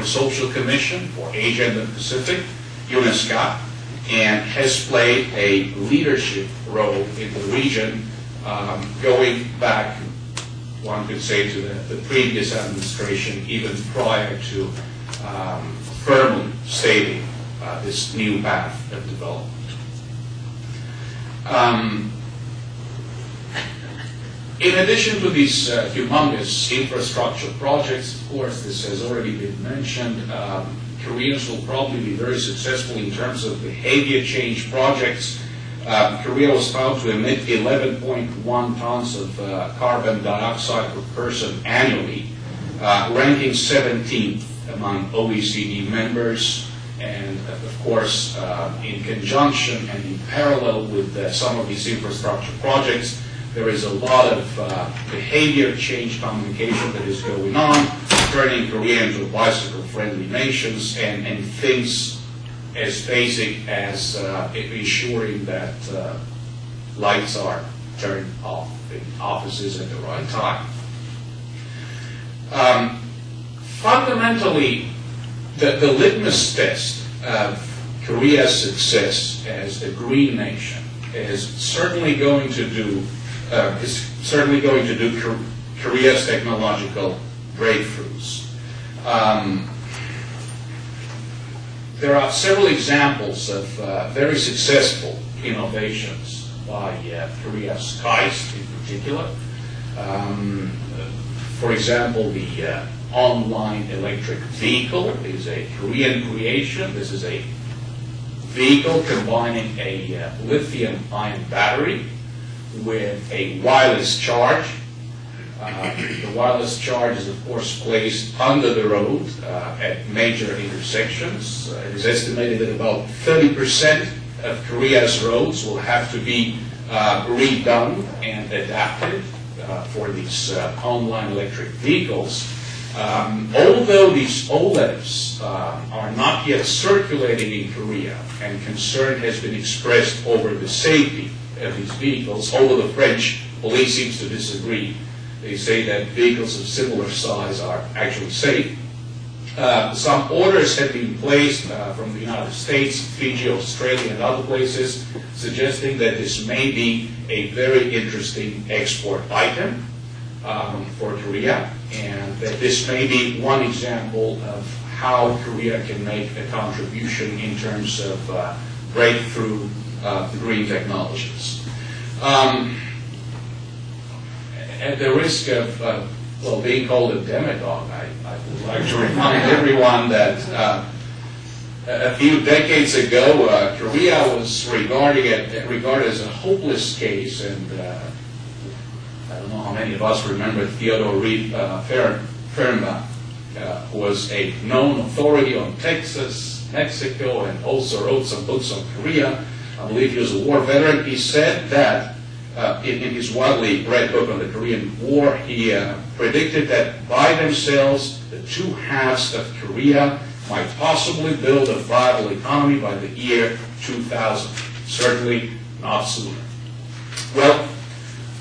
Social Commission for Asia and the Pacific, UNESCO, and has played a leadership role in the region, going back, one could say, to the previous administration, even prior to firmly stating this new path of development. In addition to these humongous infrastructure projects, of course, this has already been mentioned, Koreans will probably be very successful in terms of behavior change projects. Korea was found to emit 11.1 tons of carbon dioxide per person annually, ranking 17th among OECD members, and of course, in conjunction and in parallel with some of these infrastructure projects, there is a lot of behavior change communication that is going on, turning Korea into a bicycle-friendly nation, and things as basic as ensuring that lights are turned off in offices at the right time. Fundamentally, the litmus test of Korea's success as a green nation is certainly going to do Korea's technological breakthroughs. There are several examples of very successful innovations by Korea's KEIs in particular. For example, the online electric vehicle is a Korean creation. This is a vehicle combining a lithium-ion battery with a wireless charge. The wireless charge is, of course, placed under the road at major intersections. It is estimated that about 30% of Korea's roads will have to be redone and adapted for these online electric vehicles. Although these OLEVs are not yet circulating in Korea, and concern has been expressed over the safety of these vehicles, although the French police seems to disagree. They say that vehicles of similar size are actually safe. Some orders have been placed from the United States, Fiji, Australia, and other places, suggesting that this may be a very interesting export item for Korea, and that this may be one example of how Korea can make a contribution in terms of breakthrough green technologies. At the risk of being called a demagogue, I would like to remind everyone that a few decades ago, Korea was regarded as a hopeless case, and I don't know how many of us remember Theodore Fernbach, who was a known authority on Texas, Mexico, and also wrote some books on Korea. I believe he was a war veteran. He said that in his widely read book on the Korean War, he predicted that by themselves, the two halves of Korea might possibly build a viable economy by the year 2000. Certainly not sooner. Well,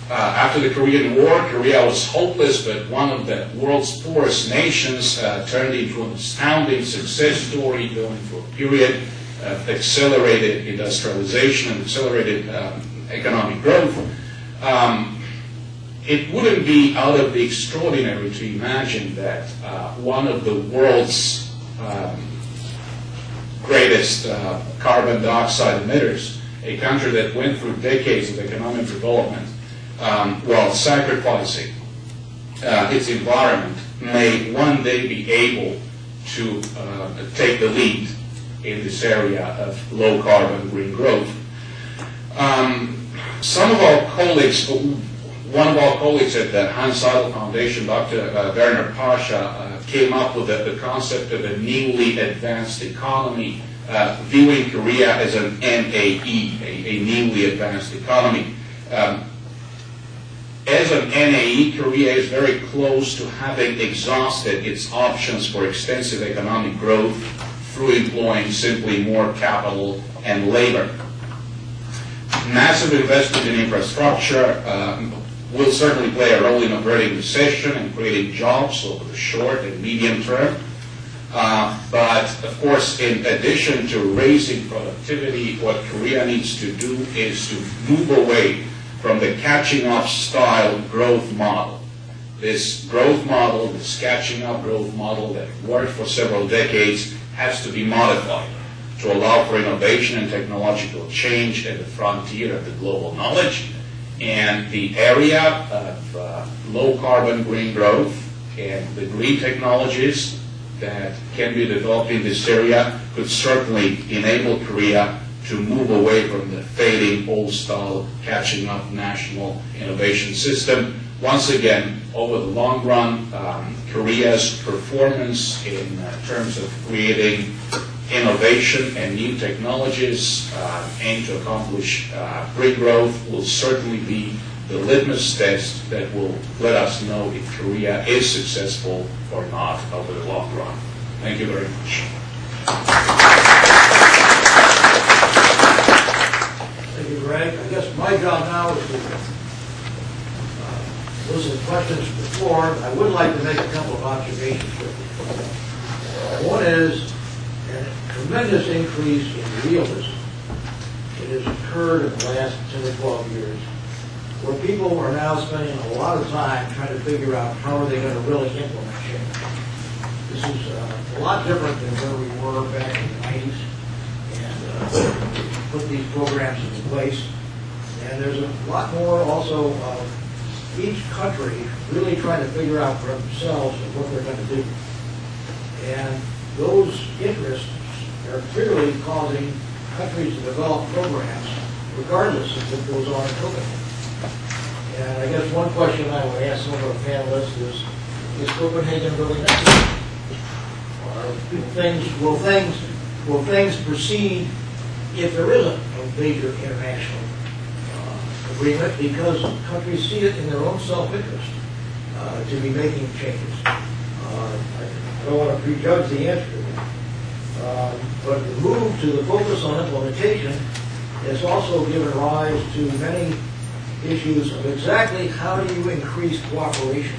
after the Korean War, Korea was hopeless, but one of the world's poorest nations turned into an astounding success story, going through a period of accelerated industrialization and accelerated economic growth. It wouldn't be out of the extraordinary to imagine that one of the world's greatest carbon dioxide emitters, a country that went through decades of economic development while sacrificing its environment, may one day be able to take the lead in this area of low carbon green growth. Some of our colleagues, one of our colleagues at the Mansfield Foundation, Dr. Werner Pasha, came up with the concept of a newly advanced economy, viewing Korea as an NAE, a newly advanced economy. As an NAE, Korea is very close to having exhausted its options for extensive economic growth through employing simply more capital and labor. Massive investment in infrastructure will certainly play a role in averting recession and creating jobs over the short and medium term. But of course, in addition to raising productivity, what Korea needs to do is to move away from the catching up style growth model. This growth model, this catching up growth model that worked for several decades, has to be modified to allow for innovation and technological change at the frontier of the global knowledge. And the area of low carbon green growth and the green technologies that can be developed in this area could certainly enable Korea to move away from the fading old style catching up national innovation system. Once again, over the long run, Korea's performance in terms of creating innovation and new technologies aimed to accomplish green growth will certainly be the litmus test that will let us know if Korea is successful or not over the long run. Thank you very much. Thank you, Greg. I guess my job now is to listen to questions before. I would like to make a couple of observations with you. One is a tremendous increase in realism that has occurred in the last 10 or 12 years, where people are now spending a lot of time trying to figure out how are they going to really implement change. This is a lot different than where we were back in the 90s, and put these programs into place. And there's a lot more also of each country really trying to figure out for themselves what they're going to do. And those interests are clearly causing countries to develop programs regardless of what goes on in Copenhagen. And I guess one question I would ask some of our panelists is Copenhagen really necessary? Will things proceed if there isn't a major international agreement, because countries see it in their own self-interest to be making changes? I don't want to prejudge the answer to that. But the move to the focus on implementation has also given rise to many issues of exactly how do you increase cooperation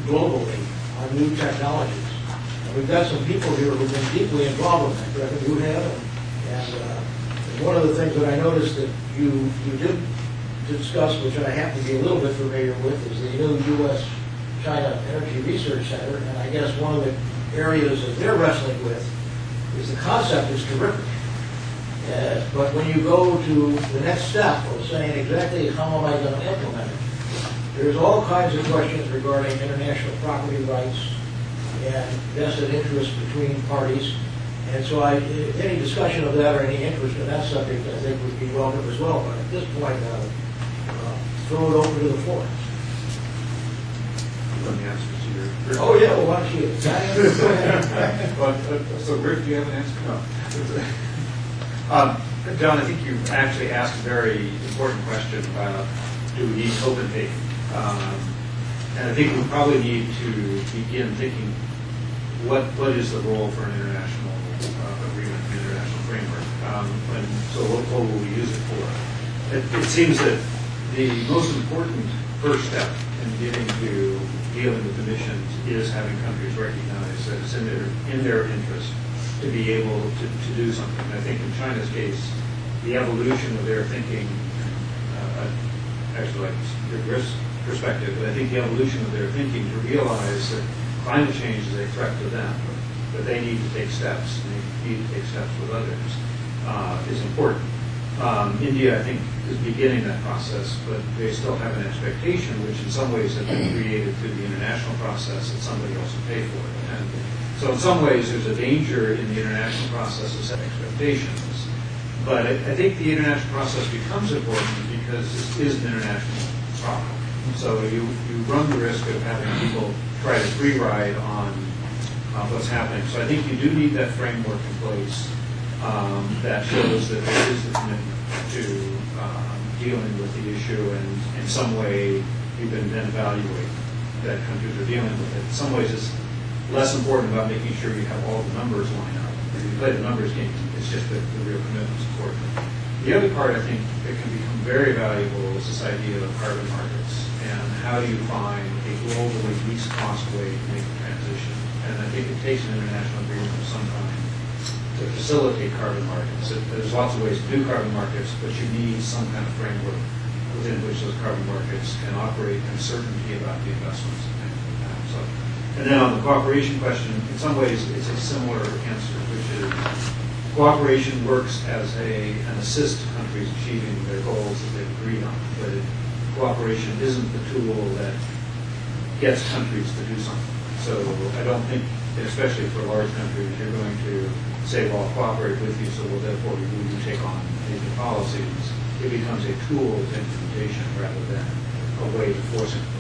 globally on new technologies. And we've got some people here who've been deeply involved in that. Griffin, you have, and one of the things that I noticed that you did discuss, which I happen to be a little bit familiar with, is the new U.S.-China Energy Research Center. And I guess one of the areas that they're wrestling with is the concept is terrific. But when you go to the next step of saying exactly how am I going to implement it, there's all kinds of questions regarding international property rights and vested interests between parties. And so any discussion of that or any interest in that subject, I think, would be welcome as well. But at this point, throw it over to the floor. Let me answer to your... Oh, yeah, well, why don't you? So, Rick, do you have an answer? No. John, I think you actually asked a very important question about do we need Copenhagen? And I think we probably need to begin thinking what is the role for an international agreement, an international framework, and so what will we use it for? It seems that the most important first step in getting to dealing with emissions is having countries recognize that it's in their interest to be able to do something. I think in China's case, the evolution of their thinking, actually like Griff's perspective, but I think the evolution of their thinking to realize that climate change is a threat to them, that they need to take steps, and they need to take steps with others, is important. India, I think, is beginning that process, but they still have an expectation, which in some ways has been created through the international process, that somebody else will pay for it. And so in some ways, there's a danger in the international process of setting expectations. But I think the international process becomes important because this is an international problem. So you run the risk of having people try to free ride on what's happening. So I think you do need that framework in place that shows that there is the commitment to dealing with the issue, and in some way you can then evaluate that countries are dealing with it. In some ways it's less important about making sure you have all the numbers lined up. If you play the numbers game, it's just that the real commitment is important. The other part, I think, that can become very valuable is this idea of carbon markets, and how do you find a globally least cost way to make the transition and I think it takes an international agreement of some kind to facilitate carbon markets. There's lots of ways to do carbon markets, but you need some kind of framework within which those carbon markets can operate and certainty about the investments. And then on the cooperation question, in some ways it's a similar answer, which is cooperation works as an assist to countries achieving their goals that they've agreed on, but cooperation isn't the tool that gets countries to do something. So I don't think, especially for large countries, you're going to say, well, I'll cooperate with you, so well, therefore you take on the policies. It becomes a tool of implementation rather than a way to force it.